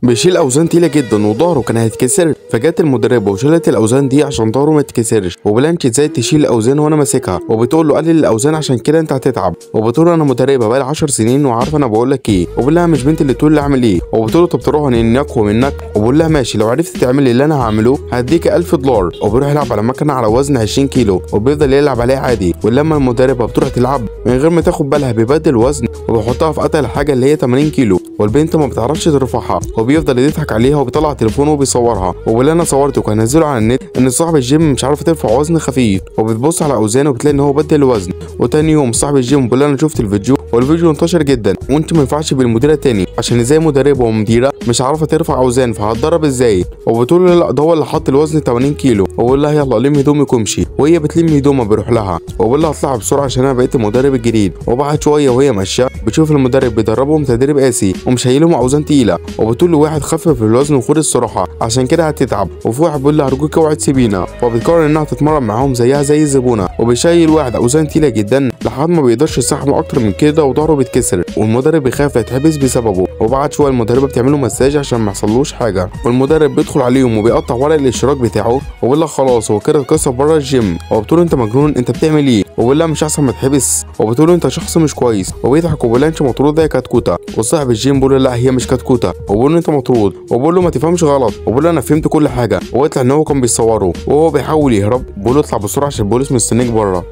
بيشيل اوزان تقيله جدا وظهره كان هيتكسر، فجت المدربه وشالت الاوزان دي عشان ظهره ما يتكسرش. وبلانش ازاي تشيل الاوزان وانا ماسكها، وبتقول له قلل الاوزان عشان كده انت هتتعب. وبتقول له انا مدربه بقالي 10 سنين وعارفه انا بقول لك ايه. وبقول لها مش بنت اللي تقول لي اعمل ايه. وبتقول له طب تراهن اني اقوى منك. وبقول لها ماشي لو عرفت تعمل اللي انا هعمله هديك 1000 دولار. وبيروح يلعب على مكنه على وزن 20 كيلو وبيفضل يلعب عليه عادي. ولما المدربه بتروح تلعب من غير ما تاخد بالها بيبدل وزن وبيحطها في اتقل حاجه اللي هي 80 كيلو، والبنت ما بتعرفش ترفعها وبيفضل يضحك عليها وبيطلع تليفونه وبيصورها. وباللي انا صورته وكان نزله على النت ان صاحب الجيم مش عارفه ترفع وزن خفيف، وبتبص على اوزانه وبتلاقي ان هو بدل الوزن. وتاني يوم صاحب الجيم بيقول انا شفت الفيديو والفيديو انتشر جدا وانت ما ينفعش بالمديره تاني عشان ازاي مدربه ومديره مش عارفه ترفع اوزان فهتدرب ازاي. وبتقول له لا ده هو اللي حط الوزن 80 كيلو. وبقول لها يلا لم هدومك وامشي. وهي بتلم هدومها بيروح لها وبقول لها اطلعي بسرعه عشان انا بقيت المدرب الجديد. وبعد شويه وهي ماشيه بتشوف المدرب بيدربهم تدريب قاسي ومشايلهم اوزان تقيله. وبتقول له واحد خفف الوزن وخد الصراحه عشان كده هتتعب. وفي واحد بيقول لها ارجوك اوعي تسيبينا، وبتقرر انها تتمرن معاهم زيها زي الزبونه. وبيشيل واحد اوزان تقيله جدا لحد ما بيقدرش يسحبه اكتر من كده وظهره بيتكسر والمدرب بيخاف يتحبس بسببه. وبعد شويه المدربه بتعمله مساج عشان ما يحصلوش حاجه، والمدرب بيدخل عليهم وبيقطع ورق الاشتراك بتاعه وبيقول لها خلاص هو كده اتكسر بره الجيم. وبتقول له انت مجنون انت بتعمل ايه؟ وبيقول لها مش احسن ما تحبس. وبتقول له انت شخص مش كويس. وبيضحك وبيقول مطرود زي كتكوته. وصاحب الجيم بيقول له لا هي مش كتكوته. وبيقول له انت مطرود. وبيقول له ما تفهمش غلط. وبيقول له انا فهمت كل حاجه. ويطلع ان هو كان بيصوره وهو بيحاول يهرب. بيقول له اطلع بسرعه عشان البوليس مستنيك بره.